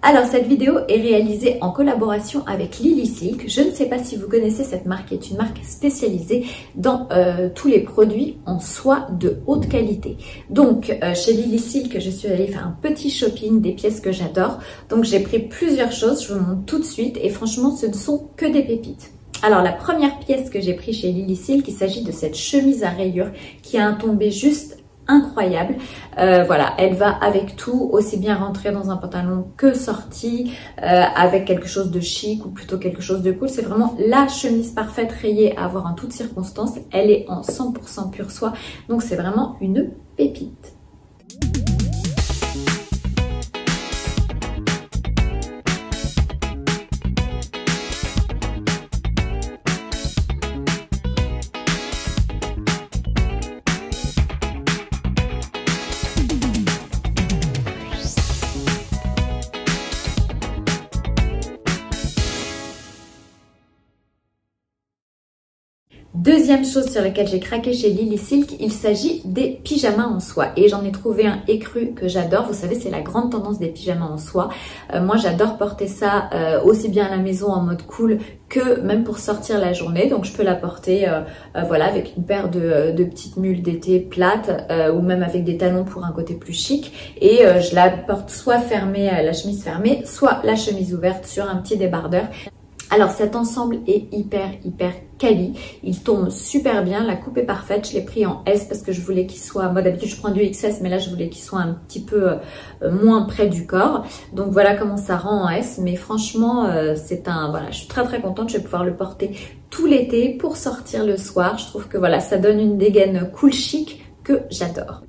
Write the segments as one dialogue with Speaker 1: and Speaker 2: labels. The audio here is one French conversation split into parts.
Speaker 1: Alors cette vidéo est réalisée en collaboration avec Lilysilk. Je ne sais pas si vous connaissez cette marque, qui est une marque spécialisée dans tous les produits en soie de haute qualité. Donc chez Lilysilk, je suis allée faire un petit shopping des pièces que j'adore. Donc j'ai pris plusieurs choses, je vous montre tout de suite et franchement ce ne sont que des pépites. Alors la première pièce que j'ai pris chez Lilysilk, il s'agit de cette chemise à rayures qui a un tombé juste incroyable. Voilà, elle va avec tout, aussi bien rentrer dans un pantalon que sortie, avec quelque chose de chic ou plutôt quelque chose de cool. C'est vraiment la chemise parfaite rayée à avoir en toutes circonstances. Elle est en 100% pure soie, donc c'est vraiment une pépite. Deuxième chose sur laquelle j'ai craqué chez Lilysilk, il s'agit des pyjamas en soie. Et j'en ai trouvé un écru que j'adore. Vous savez, c'est la grande tendance des pyjamas en soie. Moi, j'adore porter ça aussi bien à la maison en mode cool que même pour sortir la journée. Donc, je peux la porter voilà, avec une paire de petites mules d'été plates ou même avec des talons pour un côté plus chic. Et je la porte soit fermée, la chemise fermée, soit la chemise ouverte sur un petit débardeur. Alors cet ensemble est hyper quali, il tombe super bien, la coupe est parfaite, je l'ai pris en S parce que je voulais qu'il soit, moi d'habitude je prends du XS mais là je voulais qu'il soit un petit peu moins près du corps. Donc voilà comment ça rend en S, mais franchement voilà, je suis très contente, je vais pouvoir le porter tout l'été pour sortir le soir. Je trouve que voilà, ça donne une dégaine cool chic que j'adore.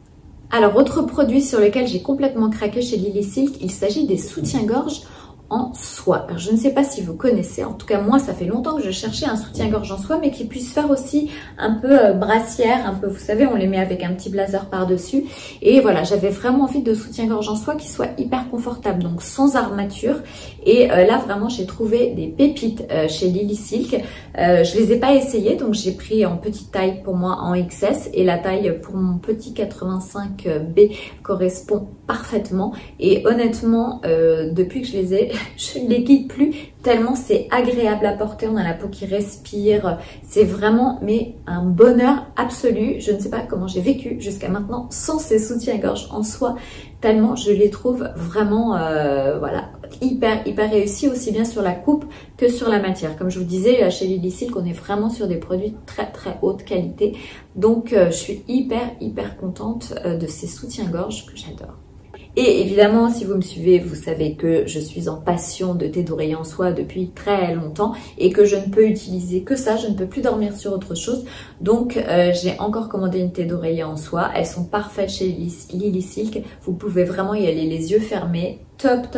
Speaker 1: Alors autre produit sur lequel j'ai complètement craqué chez Lilysilk, il s'agit des soutiens-gorge en soie. Alors, je ne sais pas si vous connaissez, en tout cas moi ça fait longtemps que je cherchais un soutien-gorge en soie mais qui puisse faire aussi un peu brassière, un peu, vous savez, on les met avec un petit blazer par-dessus et voilà, j'avais vraiment envie de soutien-gorge en soie qui soit hyper confortable, donc sans armature. Et là vraiment j'ai trouvé des pépites chez Lilysilk. Je les ai pas essayées, donc j'ai pris en petite taille pour moi en XS et la taille pour mon petit 85B correspond parfaitement et honnêtement depuis que je les ai, je ne les quitte plus tellement c'est agréable à porter, on a la peau qui respire, c'est vraiment mais un bonheur absolu. Je ne sais pas comment j'ai vécu jusqu'à maintenant sans ces soutiens-gorge en soie, tellement je les trouve vraiment voilà, hyper réussis aussi bien sur la coupe que sur la matière. Comme je vous disais, chez Lilysilk on est vraiment sur des produits très haute qualité, donc je suis hyper contente de ces soutiens-gorge que j'adore. Et évidemment, si vous me suivez, vous savez que je suis en passion de thé d'oreiller en soie depuis très longtemps et que je ne peux utiliser que ça, je ne peux plus dormir sur autre chose. Donc, j'ai encore commandé une thé d'oreiller en soie. Elles sont parfaites chez Lilysilk. Vous pouvez vraiment y aller les yeux fermés. Top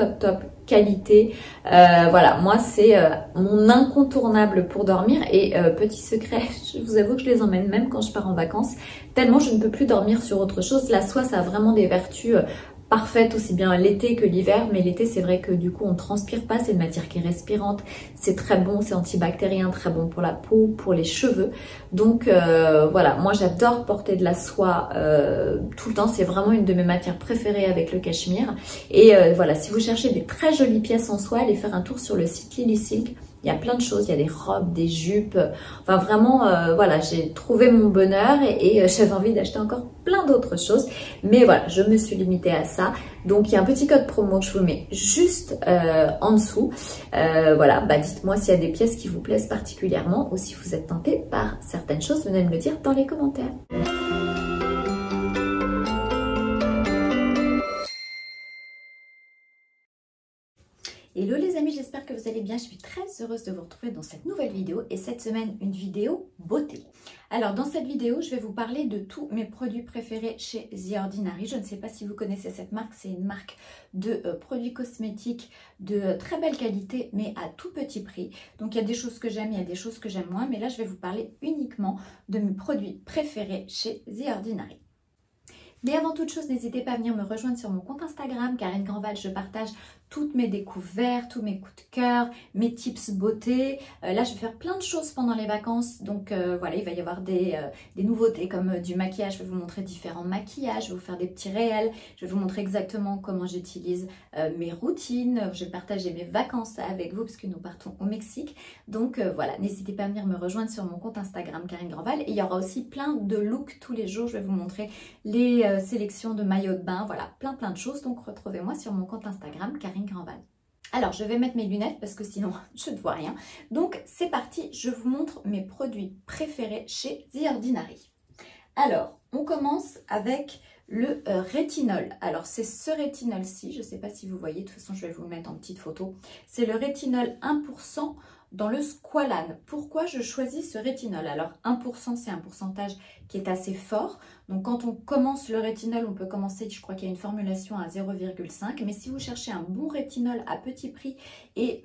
Speaker 1: qualité. Voilà, moi c'est mon incontournable pour dormir et petit secret, je vous avoue que je les emmène même quand je pars en vacances, tellement je ne peux plus dormir sur autre chose. La soie, ça a vraiment des vertus parfaite aussi bien l'été que l'hiver, mais l'été c'est vrai que du coup on transpire pas, c'est une matière qui est respirante, c'est très bon, c'est antibactérien, très bon pour la peau, pour les cheveux. Donc voilà, moi j'adore porter de la soie tout le temps, c'est vraiment une de mes matières préférées avec le cachemire. Et voilà, si vous cherchez des très jolies pièces en soie, allez faire un tour sur le site Lilysilk. Il y a plein de choses, il y a des robes, des jupes, enfin vraiment, voilà, j'ai trouvé mon bonheur et j'avais envie d'acheter encore plein d'autres choses. Mais voilà, je me suis limitée à ça. Donc, il y a un petit code promo que je vous mets juste en dessous. Voilà, bah dites-moi s'il y a des pièces qui vous plaisent particulièrement ou si vous êtes tenté par certaines choses, venez me le dire dans les commentaires. Hello les amis, j'espère que vous allez bien. Je suis très heureuse de vous retrouver dans cette nouvelle vidéo et cette semaine une vidéo beauté. Alors dans cette vidéo, je vais vous parler de tous mes produits préférés chez The Ordinary. Je ne sais pas si vous connaissez cette marque, c'est une marque de produits cosmétiques de très belle qualité mais à tout petit prix. Donc il y a des choses que j'aime, il y a des choses que j'aime moins, mais là je vais vous parler uniquement de mes produits préférés chez The Ordinary. Mais avant toute chose, n'hésitez pas à venir me rejoindre sur mon compte Instagram, Karine Grandval. Je partage toutes mes découvertes, tous mes coups de cœur, mes tips beauté. Là, je vais faire plein de choses pendant les vacances. Donc voilà, il va y avoir des nouveautés comme du maquillage. Je vais vous montrer différents maquillages. Je vais vous faire des petits réels. Je vais vous montrer exactement comment j'utilise mes routines. Je vais partager mes vacances avec vous parce que nous partons au Mexique. Donc voilà, n'hésitez pas à venir me rejoindre sur mon compte Instagram Karine Grandval. Et il y aura aussi plein de looks tous les jours. Je vais vous montrer les sélections de maillots de bain. Voilà, plein de choses. Donc retrouvez-moi sur mon compte Instagram Karine Grandval. Alors, je vais mettre mes lunettes parce que sinon, je ne vois rien. Donc, c'est parti. Je vous montre mes produits préférés chez The Ordinary. Alors, on commence avec le rétinol. Alors, c'est ce rétinol-ci. Je ne sais pas si vous voyez. De toute façon, je vais vous le mettre en petite photo. C'est le rétinol 1% dans le squalane. Pourquoi je choisis ce rétinol? Alors 1%, c'est un pourcentage qui est assez fort. Donc quand on commence le rétinol, on peut commencer, je crois qu'il y a une formulation à 0,5. Mais si vous cherchez un bon rétinol à petit prix, et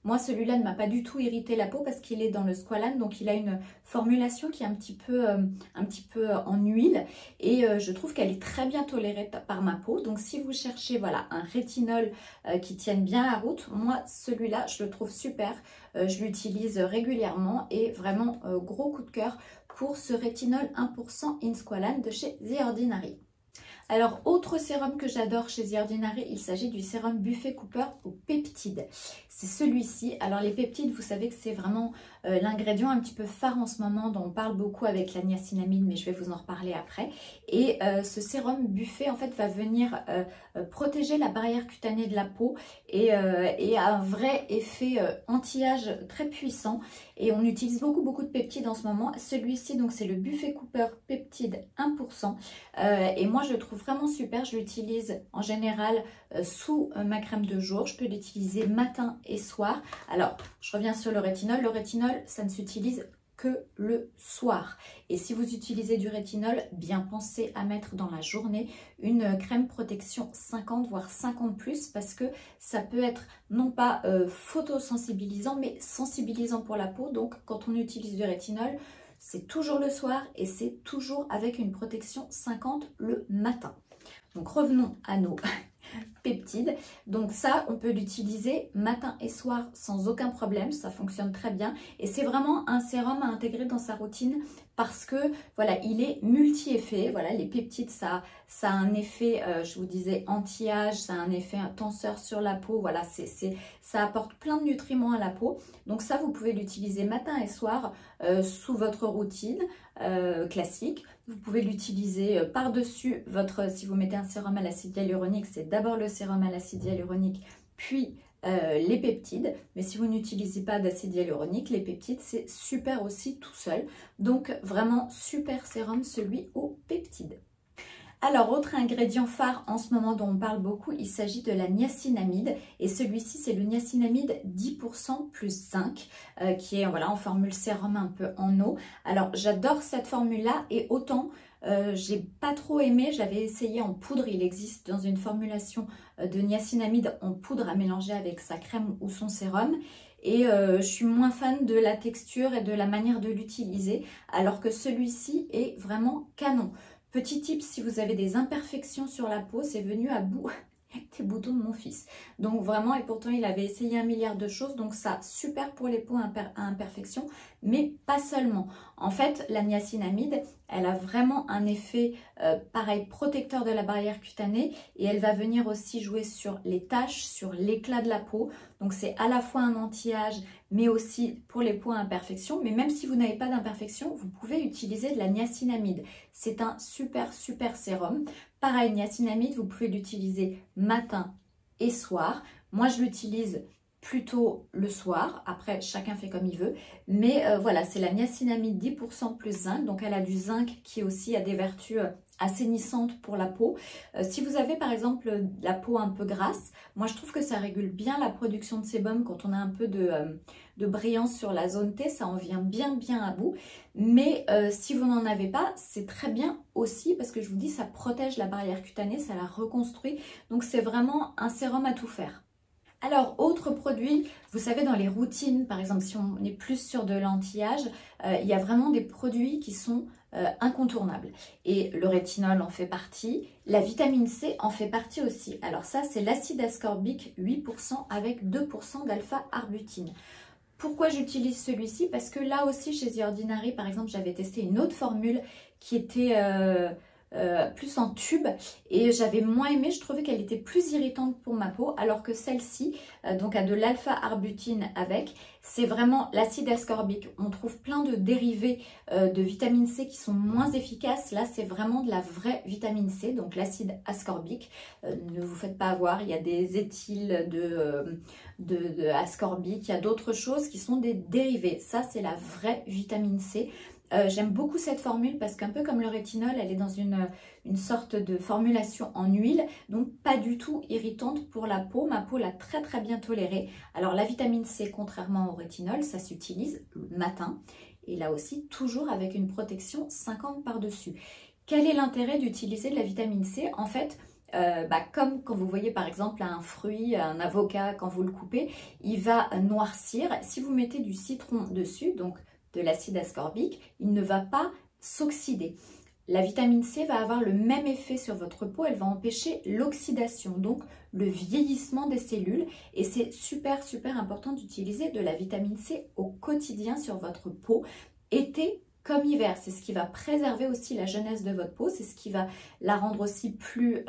Speaker 1: moi celui-là ne m'a pas du tout irrité la peau parce qu'il est dans le squalane. Donc il a une formulation qui est un petit peu en huile. Et je trouve qu'elle est très bien tolérée par ma peau. Donc si vous cherchez voilà, un rétinol qui tienne bien la route, moi celui-là je le trouve super. Je l'utilise régulièrement et vraiment gros coup de cœur pour ce rétinol 1% in squalane de chez The Ordinary. Alors, autre sérum que j'adore chez The Ordinary, il s'agit du sérum Buffet Cooper aux peptides. C'est celui-ci. Alors, les peptides, vous savez que c'est vraiment l'ingrédient un petit peu phare en ce moment, dont on parle beaucoup avec la niacinamide, mais je vais vous en reparler après. Et ce sérum Buffet, en fait, va venir protéger la barrière cutanée de la peau et a un vrai effet anti-âge très puissant. Et on utilise beaucoup de peptides en ce moment. Celui-ci, donc, c'est le Buffet Cooper Peptide 1%. Et moi, je le trouve vraiment super. Je l'utilise en général sous ma crème de jour. Je peux l'utiliser matin et soir. Alors, je reviens sur le rétinol. Le rétinol, ça ne s'utilise que le soir. Et si vous utilisez du rétinol, bien pensez à mettre dans la journée une crème protection 50 voire 50+, parce que ça peut être non pas photosensibilisant mais sensibilisant pour la peau. Donc quand on utilise du rétinol, c'est toujours le soir et c'est toujours avec une protection 50 le matin. Donc revenons à nos peptides. Donc ça, on peut l'utiliser matin et soir sans aucun problème. Ça fonctionne très bien. Et c'est vraiment un sérum à intégrer dans sa routine parce que voilà, il est multi-effet. Voilà, les peptides, ça a un effet, je vous disais, anti-âge, ça a un effet tenseur sur la peau. Voilà, ça apporte plein de nutriments à la peau. Donc ça, vous pouvez l'utiliser matin et soir sous votre routine classique. Vous pouvez l'utiliser par-dessus si vous mettez un sérum à l'acide hyaluronique, c'est d'abord le sérum à l'acide hyaluronique, puis les peptides. Mais si vous n'utilisez pas d'acide hyaluronique, les peptides, c'est super aussi tout seul. Donc vraiment super sérum, celui aux peptides. Alors, autre ingrédient phare en ce moment dont on parle beaucoup, il s'agit de la niacinamide. Et celui-ci, c'est le niacinamide 10% plus zinc, qui est voilà, en formule sérum un peu en eau. Alors, j'adore cette formule-là et autant, j'ai pas trop aimé, j'avais essayé en poudre. Il existe dans une formulation de niacinamide en poudre à mélanger avec sa crème ou son sérum. Et je suis moins fan de la texture et de la manière de l'utiliser, alors que celui-ci est vraiment canon. Petit tip, si vous avez des imperfections sur la peau, c'est venu à bout des boutons de mon fils. Donc vraiment, et pourtant il avait essayé 1 milliard de choses, donc ça, super pour les peaux à imperfection, mais pas seulement. En fait, la niacinamide, elle a vraiment un effet pareil, protecteur de la barrière cutanée, et elle va venir aussi jouer sur les taches, sur l'éclat de la peau. Donc c'est à la fois un anti-âge, mais aussi pour les peaux à imperfection. Mais même si vous n'avez pas d'imperfection, vous pouvez utiliser de la niacinamide. C'est un super sérum. Pareil, niacinamide, vous pouvez l'utiliser matin et soir. Moi, je l'utilise plutôt le soir. Après, chacun fait comme il veut. Mais voilà, c'est la niacinamide 10% plus zinc. Donc, elle a du zinc qui aussi a des vertus assainissantes pour la peau. Si vous avez par exemple la peau un peu grasse, moi je trouve que ça régule bien la production de sébum quand on a un peu de brillance sur la zone T, ça en vient bien à bout. Mais si vous n'en avez pas, c'est très bien aussi parce que je vous dis, ça protège la barrière cutanée, ça la reconstruit. Donc c'est vraiment un sérum à tout faire. Alors, autre produit, vous savez, dans les routines, par exemple, si on est plus sur de l'anti-âge, il y a vraiment des produits qui sont incontournable. Et le rétinol en fait partie, la vitamine C en fait partie aussi. Alors ça, c'est l'acide ascorbique 8% avec 2% d'alpha-arbutéine. Pourquoi j'utilise celui-ci? Parce que là aussi, chez The Ordinary, par exemple, j'avais testé une autre formule qui était plus en tube et j'avais moins aimé, je trouvais qu'elle était plus irritante pour ma peau, alors que celle-ci, donc a de l'alpha-arbutéine avec, c'est vraiment l'acide ascorbique. On trouve plein de dérivés de vitamine C qui sont moins efficaces. Là, c'est vraiment de la vraie vitamine C, donc l'acide ascorbique. Ne vous faites pas avoir, il y a des éthyles de ascorbique, il y a d'autres choses qui sont des dérivés. Ça, c'est la vraie vitamine C. J'aime beaucoup cette formule parce qu'un peu comme le rétinol, elle est dans une sorte de formulation en huile, donc pas du tout irritante pour la peau. Ma peau l'a très très bien tolérée. Alors la vitamine C, contrairement au rétinol, ça s'utilise le matin et là aussi toujours avec une protection 50 par-dessus. Quel est l'intérêt d'utiliser de la vitamine C? En fait, comme quand vous voyez par exemple un fruit, un avocat, quand vous le coupez, il va noircir. Si vous mettez du citron dessus, donc de l'acide ascorbique, il ne va pas s'oxyder. La vitamine C va avoir le même effet sur votre peau, elle va empêcher l'oxydation, donc le vieillissement des cellules. Et c'est super super important d'utiliser de la vitamine C au quotidien sur votre peau, été comme hiver. C'est ce qui va préserver aussi la jeunesse de votre peau, c'est ce qui va la rendre aussi plus,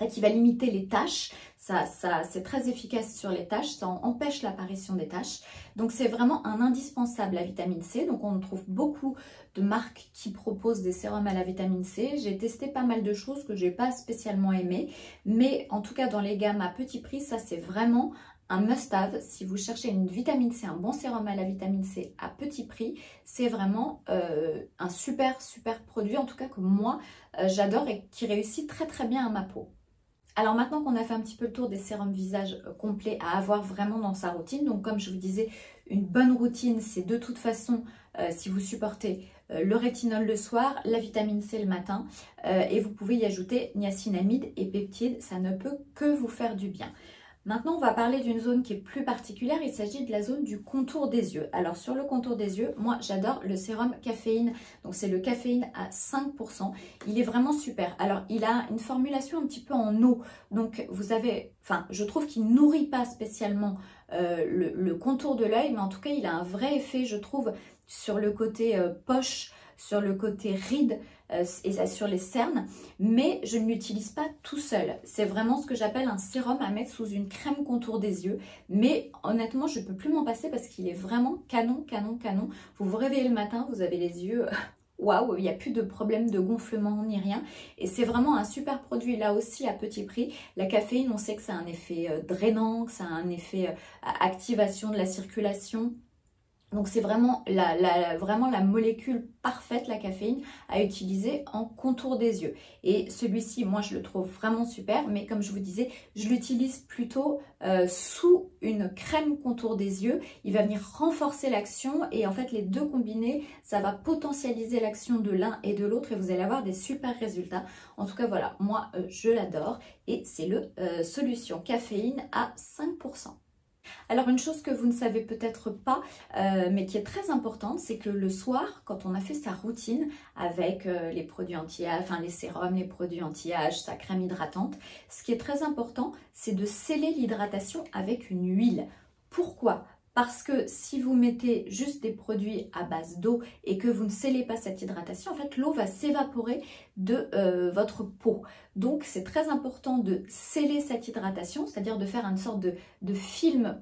Speaker 1: qui va limiter les taches. C'est très efficace sur les taches, ça empêche l'apparition des taches. Donc c'est vraiment un indispensable, la vitamine C. Donc on trouve beaucoup de marques qui proposent des sérums à la vitamine C. J'ai testé pas mal de choses que j'ai pas spécialement aimées, mais en tout cas dans les gammes à petit prix, ça c'est vraiment un must-have. Si vous cherchez une vitamine C, un bon sérum à la vitamine C à petit prix, c'est vraiment un super super produit, en tout cas que moi j'adore et qui réussit très très bien à ma peau. Alors maintenant qu'on a fait un petit peu le tour des sérums visage complets à avoir vraiment dans sa routine, donc comme je vous disais, une bonne routine, c'est de toute façon, si vous supportez le rétinol le soir, la vitamine C le matin, et vous pouvez y ajouter niacinamide et peptides, ça ne peut que vous faire du bien. Maintenant, on va parler d'une zone qui est plus particulière, il s'agit de la zone du contour des yeux. Alors sur le contour des yeux, moi j'adore le sérum caféine, donc c'est le caféine à 5%, il est vraiment super. Alors il a une formulation un petit peu en eau, donc vous avez, je trouve qu'il ne nourrit pas spécialement le contour de l'œil, mais en tout cas il a un vrai effet, je trouve, sur le côté poche, sur le côté ride et sur les cernes, mais je ne l'utilise pas tout seul. C'est vraiment ce que j'appelle un sérum à mettre sous une crème contour des yeux, mais honnêtement je ne peux plus m'en passer parce qu'il est vraiment canon, canon, canon. Vous vous réveillez le matin, vous avez les yeux waouh, il n'y a plus de problème de gonflement ni rien, et c'est vraiment un super produit là aussi à petit prix. La caféine, on sait que ça a un effet drainant, que ça a un effet activation de la circulation. Donc c'est vraiment la molécule parfaite, la caféine, à utiliser en contour des yeux. Et celui-ci, moi je le trouve vraiment super, mais comme je vous disais, je l'utilise plutôt sous une crème contour des yeux. Il va venir renforcer l'action et en fait les deux combinés, ça va potentialiser l'action de l'un et de l'autre et vous allez avoir des super résultats. En tout cas voilà, moi je l'adore et c'est le Solution Caféine à 5%. Alors une chose que vous ne savez peut-être pas, mais qui est très importante, c'est que le soir, quand on a fait sa routine avec les produits anti-âge, les sérums, les produits anti-âge, sa crème hydratante, ce qui est très important, c'est de sceller l'hydratation avec une huile. Pourquoi ? Parce que si vous mettez juste des produits à base d'eau et que vous ne scellez pas cette hydratation, en fait, l'eau va s'évaporer de votre peau. Donc, c'est très important de sceller cette hydratation, c'est-à-dire de faire une sorte de film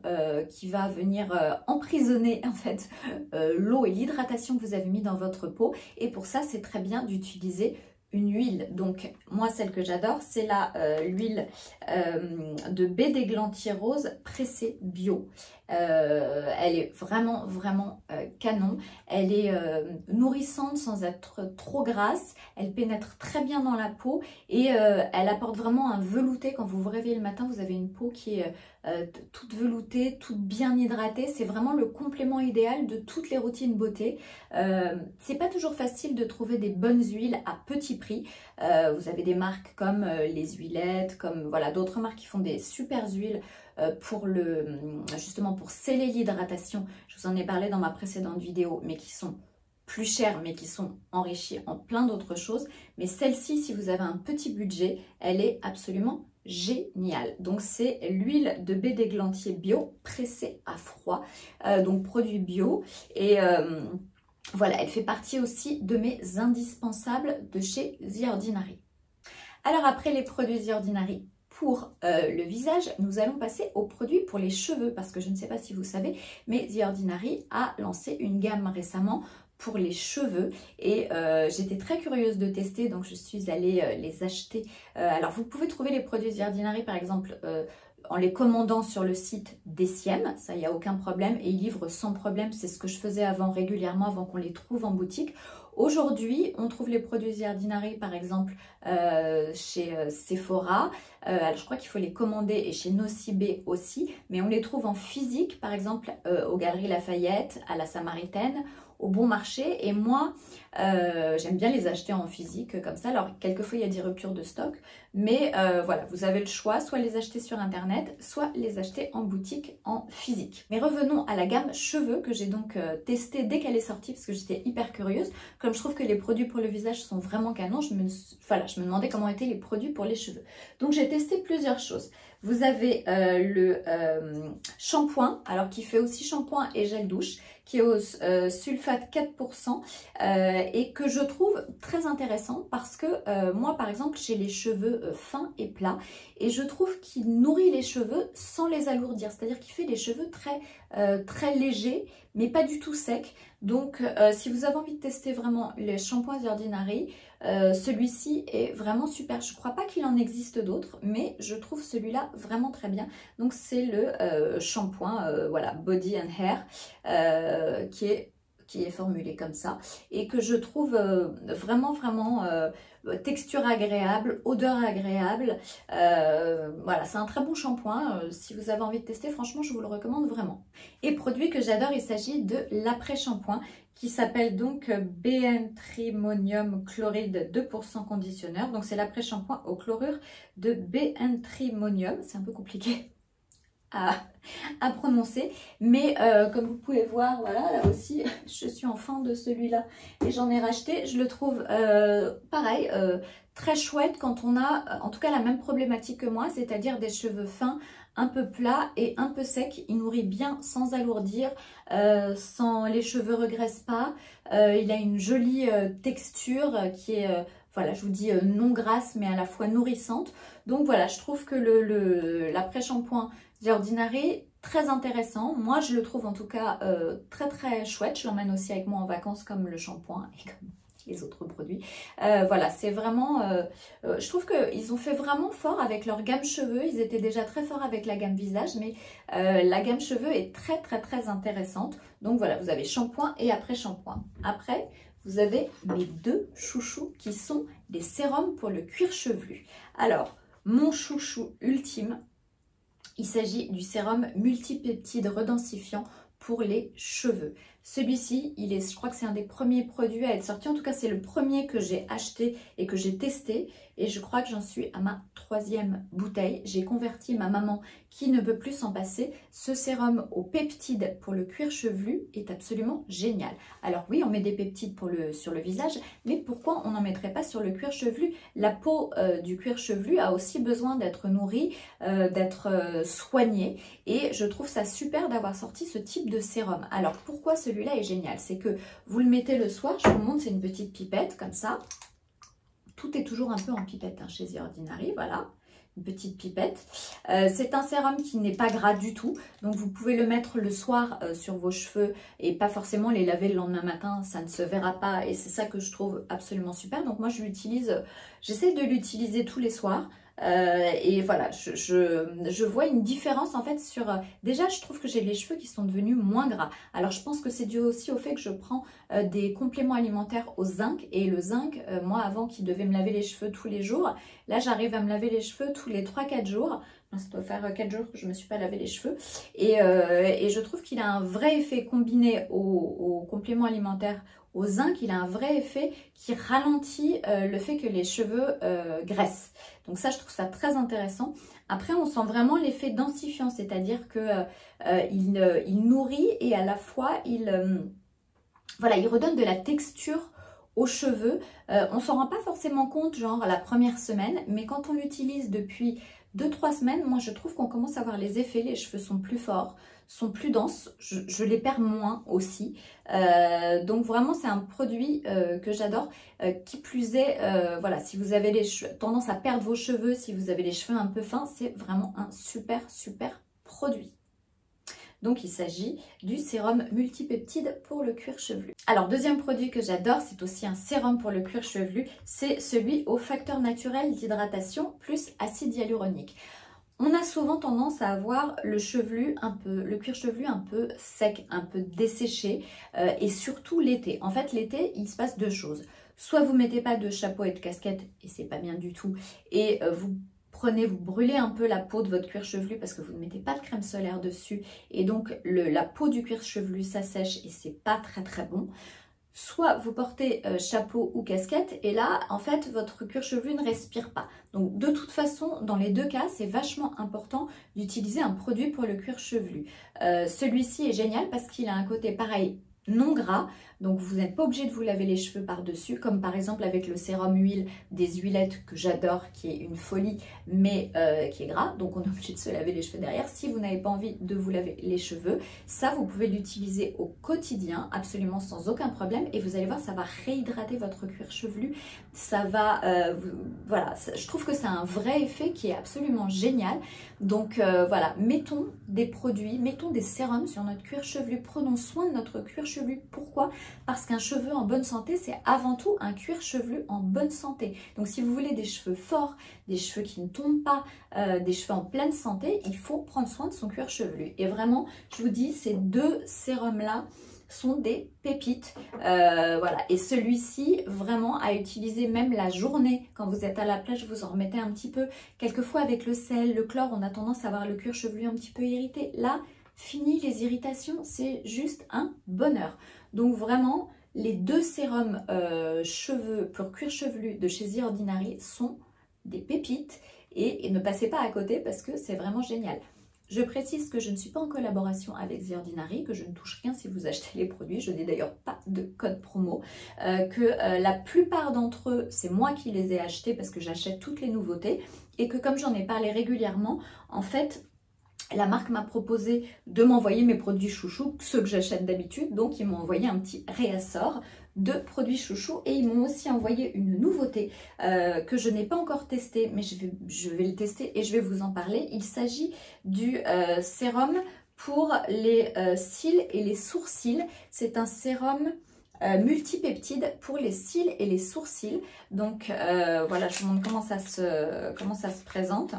Speaker 1: qui va venir emprisonner en fait l'eau et l'hydratation que vous avez mis dans votre peau. Et pour ça, c'est très bien d'utiliser une huile. Donc moi celle que j'adore c'est l'huile de baie d'églantier rose pressée bio. Elle est vraiment canon. Elle est nourrissante sans être trop grasse. Elle pénètre très bien dans la peau et elle apporte vraiment un velouté. Quand vous vous réveillez le matin, vous avez une peau qui est toute veloutée, toute bien hydratée. C'est vraiment le complément idéal de toutes les routines beauté. C'est pas toujours facile de trouver des bonnes huiles à petit prix. Vous avez des marques comme les Huilettes, comme voilà d'autres marques qui font des super huiles justement pour sceller l'hydratation. Je vous en ai parlé dans ma précédente vidéo, mais qui sont plus chères mais qui sont enrichies en plein d'autres choses. Mais celle-ci, si vous avez un petit budget, elle est absolument géniale. Donc c'est l'huile de baie d'églantier bio pressée à froid, donc produit bio. Et voilà, elle fait partie aussi de mes indispensables de chez The Ordinary. Alors après les produits The Ordinary pour le visage, nous allons passer aux produits pour les cheveux, parce que je ne sais pas si vous savez, mais The Ordinary a lancé une gamme récemment pour les cheveux et j'étais très curieuse de tester, donc je suis allée les acheter. Alors vous pouvez trouver les produits The Ordinary par exemple en les commandant sur le site d'Essiem, ça il n'y a aucun problème, et ils livrent sans problème. C'est ce que je faisais avant régulièrement, avant qu'on les trouve en boutique. Aujourd'hui, on trouve les produits The Ordinary par exemple chez Sephora, alors je crois qu'il faut les commander, et chez Nocibé aussi, mais on les trouve en physique par exemple aux Galeries Lafayette, à la Samaritaine, au Bon Marché. Et moi j'aime bien les acheter en physique comme ça. Alors quelquefois il y a des ruptures de stock, mais voilà, vous avez le choix, soit les acheter sur internet, soit les acheter en boutique en physique. Mais revenons à la gamme cheveux que j'ai donc testée dès qu'elle est sortie, parce que j'étais hyper curieuse. Comme je trouve que les produits pour le visage sont vraiment canons, je me demandais comment étaient les produits pour les cheveux. Donc j'ai testé plusieurs choses. Vous avez le shampoing, alors qui fait aussi shampoing et gel douche, qui est au sulfate 4% et que je trouve très intéressant parce que moi par exemple j'ai les cheveux fins et plats et je trouve qu'il nourrit les cheveux sans les alourdir, c'est-à-dire qu'il fait des cheveux très légers mais pas du tout secs. Donc si vous avez envie de tester vraiment les shampoings The Ordinary, celui-ci est vraiment super. Je crois pas qu'il en existe d'autres, mais je trouve celui-là vraiment très bien. Donc c'est le shampoing voilà, Body and Hair qui est formulé comme ça et que je trouve vraiment texture agréable, odeur agréable. Voilà, c'est un très bon shampoing. Si vous avez envie de tester, franchement, je vous le recommande vraiment. Et produit que j'adore, il s'agit de l'après-shampoing qui s'appelle donc B-N-Trimonium Chloride 2% conditionneur. Donc c'est l'après-shampoing au chlorure de B-N-Trimonium. C'est un peu compliqué à prononcer, mais comme vous pouvez voir, voilà, là aussi je suis en fin de celui-là et j'en ai racheté. Je le trouve pareil, très chouette quand on a en tout cas la même problématique que moi, c'est-à-dire des cheveux fins, un peu plats et un peu secs. Il nourrit bien sans alourdir, les cheveux regraissent pas. Il a une jolie texture qui est voilà, je vous dis non grasse mais à la fois nourrissante. Donc voilà, je trouve que l'après-shampoing The Ordinary, très intéressant. Moi, je le trouve en tout cas très chouette. Je l'emmène aussi avec moi en vacances comme le shampoing et comme les autres produits. Voilà, c'est vraiment... je trouve qu'ils ont fait vraiment fort avec leur gamme cheveux. Ils étaient déjà très forts avec la gamme visage, mais la gamme cheveux est très intéressante. Donc voilà, vous avez shampoing et après-shampoing. Après, vous avez mes deux chouchous qui sont des sérums pour le cuir chevelu. Alors, mon chouchou ultime, il s'agit du sérum multipeptide redensifiant pour les cheveux. Celui-ci, je crois que c'est un des premiers produits à être sorti. En tout cas, c'est le premier que j'ai acheté et que j'ai testé. Et je crois que j'en suis à ma 3e bouteille. J'ai converti ma maman qui ne peut plus s'en passer. Ce sérum aux peptides pour le cuir chevelu est absolument génial. Alors oui, on met des peptides sur le visage, mais pourquoi on n'en mettrait pas sur le cuir chevelu? La peau du cuir chevelu a aussi besoin d'être nourrie, d'être soignée. Et je trouve ça super d'avoir sorti ce type de sérum. Alors pourquoi celui-là est génial? C'est que vous le mettez le soir, je vous montre, c'est une petite pipette comme ça. Tout est toujours un peu en pipette hein, chez The Ordinary, voilà, une petite pipette. C'est un sérum qui n'est pas gras du tout, donc vous pouvez le mettre le soir sur vos cheveux et pas forcément les laver le lendemain matin, ça ne se verra pas et c'est ça que je trouve absolument super. Donc moi je l'utilise, j'essaie de l'utiliser tous les soirs. Et voilà, je vois une différence en fait sur... déjà, je trouve que j'ai les cheveux qui sont devenus moins gras. Alors, je pense que c'est dû aussi au fait que je prends des compléments alimentaires au zinc. Et le zinc, moi, avant, qui devait me laver les cheveux tous les jours, là, j'arrive à me laver les cheveux tous les 3-4 jours. Ça doit faire 4 jours que je ne me suis pas lavé les cheveux. Et je trouve qu'il a un vrai effet combiné aux compléments alimentaires au zinc. Il a un vrai effet qui ralentit le fait que les cheveux graissent. Donc ça, je trouve ça très intéressant. Après, on sent vraiment l'effet densifiant, c'est-à-dire que il nourrit et à la fois, il Voilà, il redonne de la texture aux cheveux. On s'en rend pas forcément compte genre la première semaine, mais quand on l'utilise depuis 2-3 semaines, moi je trouve qu'on commence à voir les effets. Les cheveux sont plus forts, sont plus denses, je les perds moins aussi. Donc vraiment c'est un produit que j'adore. Qui plus est, voilà, si vous avez tendance à perdre vos cheveux, si vous avez les cheveux un peu fins, c'est vraiment un super produit. Donc il s'agit du sérum multipeptide pour le cuir chevelu. Alors deuxième produit que j'adore, c'est aussi un sérum pour le cuir chevelu, c'est celui au facteur naturel d'hydratation plus acide hyaluronique. On a souvent tendance à avoir le cuir chevelu un peu sec, un peu desséché et surtout l'été. En fait l'été il se passe deux choses. Soit vous mettez pas de chapeau et de casquette et c'est pas bien du tout et vous brûlez un peu la peau de votre cuir chevelu parce que vous ne mettez pas de crème solaire dessus et donc la peau du cuir chevelu s'assèche et c'est pas très bon. Soit vous portez chapeau ou casquette et là en fait votre cuir chevelu ne respire pas. Donc de toute façon dans les deux cas c'est vachement important d'utiliser un produit pour le cuir chevelu. Celui-ci est génial parce qu'il a un côté pareil non gras, donc vous n'êtes pas obligé de vous laver les cheveux par-dessus, comme par exemple avec le sérum huile des huilettes que j'adore, qui est une folie, mais qui est gras, donc on est obligé de se laver les cheveux derrière. Si vous n'avez pas envie de vous laver les cheveux, ça vous pouvez l'utiliser au quotidien, absolument sans aucun problème, et vous allez voir, ça va réhydrater votre cuir chevelu, ça va, voilà, je trouve que c'est un vrai effet qui est absolument génial. Donc voilà, mettons des produits, mettons des sérums sur notre cuir chevelu, prenons soin de notre cuir chevelu. Pourquoi? Parce qu'un cheveu en bonne santé, c'est avant tout un cuir chevelu en bonne santé. Donc si vous voulez des cheveux forts, des cheveux qui ne tombent pas, des cheveux en pleine santé, il faut prendre soin de son cuir chevelu. Et vraiment, je vous dis, ces deux sérums-là sont des pépites. Voilà. Et celui-ci, vraiment, à utiliser même la journée. Quand vous êtes à la plage, vous en remettez un petit peu. Quelquefois, avec le sel, le chlore, on a tendance à avoir le cuir chevelu un petit peu irrité. Là, fini les irritations, c'est juste un bonheur. Donc vraiment, les deux sérums cheveux pour cuir chevelu de chez The Ordinary sont des pépites et ne passez pas à côté parce que c'est vraiment génial. Je précise que je ne suis pas en collaboration avec The Ordinary, que je ne touche rien si vous achetez les produits, je n'ai d'ailleurs pas de code promo, que la plupart d'entre eux, c'est moi qui les ai achetés parce que j'achète toutes les nouveautés et que comme j'en ai parlé régulièrement, en fait, la marque m'a proposé de m'envoyer mes produits chouchous, ceux que j'achète d'habitude, donc ils m'ont envoyé un petit réassort de produits chouchous et ils m'ont aussi envoyé une nouveauté que je n'ai pas encore testé, mais je vais le tester et je vais vous en parler. Il s'agit du sérum pour les cils et les sourcils. C'est un sérum multipeptide pour les cils et les sourcils. Donc voilà, je vous montre comment ça se présente.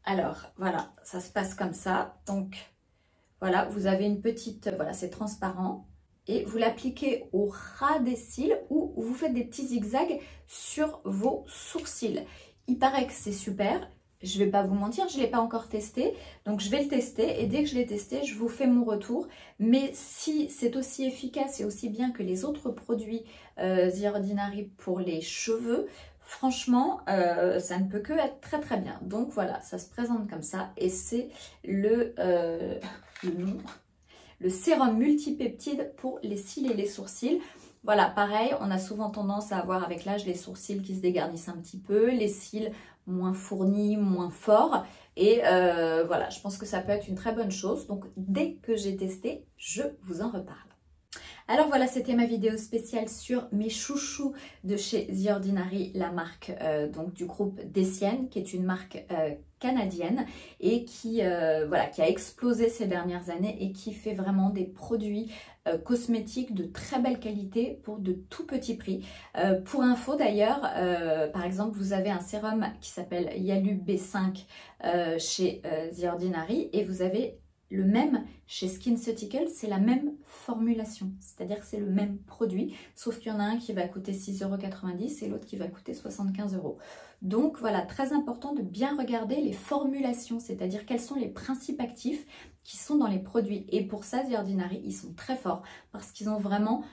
Speaker 1: Alors, voilà, ça se passe comme ça. Donc, voilà, vous avez une petite... Voilà, c'est transparent. Et vous l'appliquez au ras des cils ou vous faites des petits zigzags sur vos sourcils. Il paraît que c'est super. Je ne vais pas vous mentir, je ne l'ai pas encore testé. Donc, je vais le tester. Et dès que je l'ai testé, je vous fais mon retour. Mais si c'est aussi efficace et aussi bien que les autres produits The Ordinary pour les cheveux... Franchement, ça ne peut que être très bien. Donc voilà, ça se présente comme ça et c'est le sérum multipeptide pour les cils et les sourcils. Voilà, pareil, on a souvent tendance à avoir avec l'âge les sourcils qui se dégarnissent un petit peu, les cils moins fournis, moins forts. Et voilà, je pense que ça peut être une très bonne chose. Donc dès que j'ai testé, je vous en reparle. Alors voilà, c'était ma vidéo spéciale sur mes chouchous de chez The Ordinary, la marque donc du groupe Deciem, qui est une marque canadienne et qui a explosé ces dernières années et qui fait vraiment des produits cosmétiques de très belle qualité pour de tout petits prix. Pour info d'ailleurs, par exemple, vous avez un sérum qui s'appelle Yalu B5 chez The Ordinary et vous avez le même chez SkinCeuticals, c'est la même formulation, c'est-à-dire que c'est le même produit, sauf qu'il y en a un qui va coûter 6,90 € et l'autre qui va coûter 75 €. Donc voilà, très important de bien regarder les formulations, c'est-à-dire quels sont les principes actifs qui sont dans les produits. Et pour ça, The Ordinary, ils sont très forts parce qu'ils ont vraiment...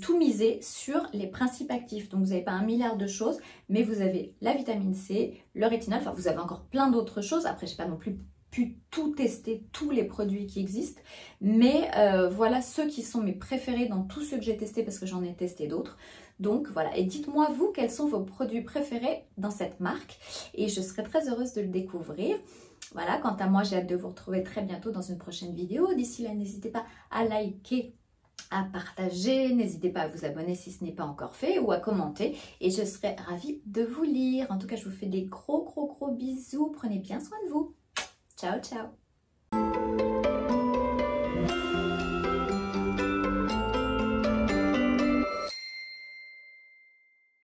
Speaker 1: tout misé sur les principes actifs. Donc vous n'avez pas 1 milliard de choses, mais vous avez la vitamine C, le rétinol, enfin vous avez encore plein d'autres choses. Après, je n'ai pas non plus pu tout tester, tous les produits qui existent, mais voilà ceux qui sont mes préférés dans tous ceux que j'ai testés parce que j'en ai testé d'autres. Donc voilà, et dites-moi vous quels sont vos produits préférés dans cette marque et je serai très heureuse de le découvrir. Voilà, quant à moi, j'ai hâte de vous retrouver très bientôt dans une prochaine vidéo. D'ici là, n'hésitez pas à liker, à partager, n'hésitez pas à vous abonner si ce n'est pas encore fait ou à commenter et je serai ravie de vous lire. En tout cas, je vous fais des gros bisous. Prenez bien soin de vous. Ciao, ciao.